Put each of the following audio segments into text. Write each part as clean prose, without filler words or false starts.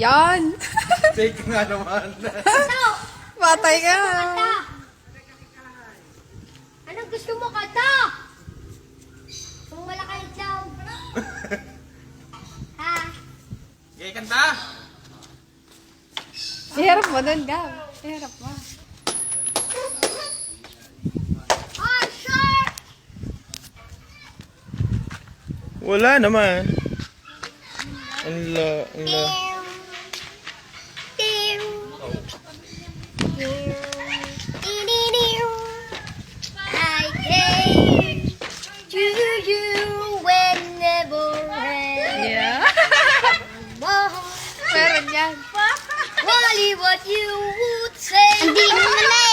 Yan. Take nga naman. Patay ka. Kanta. Anong gusto mo kanta? Kung wala kayo daw. Ha? Okay, kanta. Iharap mo dun, Gab. Iharap mo. Oh, sure! Wala naman. Ang la. Tim. I came to you whenever Yeah. and Meron yan. Wally, what you would say. Hindi mo mali.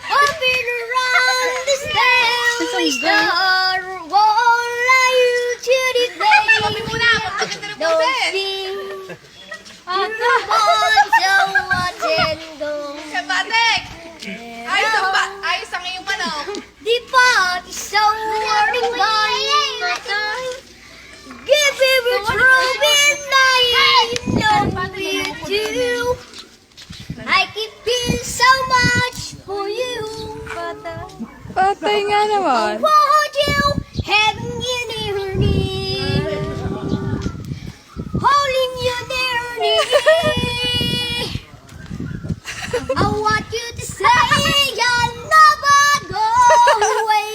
Hopping around this daily star. What are you to the baby? Don't think you want someone tender. Kabatek! Ayos ang iyong manok. The party's so warning by give him a trophy night. Love me too. I keep feeling so much for you. Patay nga naman. Want you having you near me, holding you near me. I want you to say you'll never go away.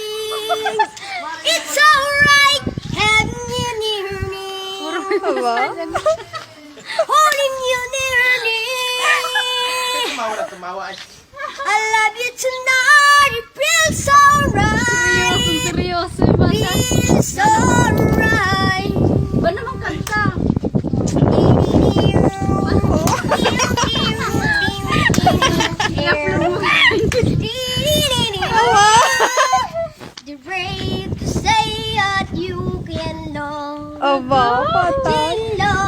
It's alright having you near me, Aba? holding you near me. Tumawa na tumawa. I love you tonight. It feels alright. Seryoso Feels alright. Ba naman kanta? The brave to say that you can know. Aba, patay.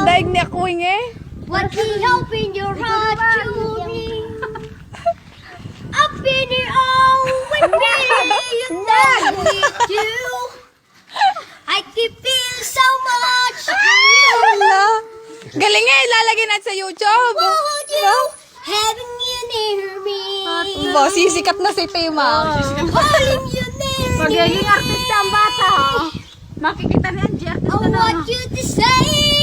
Daig ni akwing eh. What can open your heart to me? Up in the all with me, you know with you. I keep feeling so much for you. Wala. Galing nga, ilalagay natin sa YouTube. Want you having you near me. Ba, sisikat na si Tima. Holding you near me. Magiging artista ang bata. Makikita niyan, Jer. I want you to say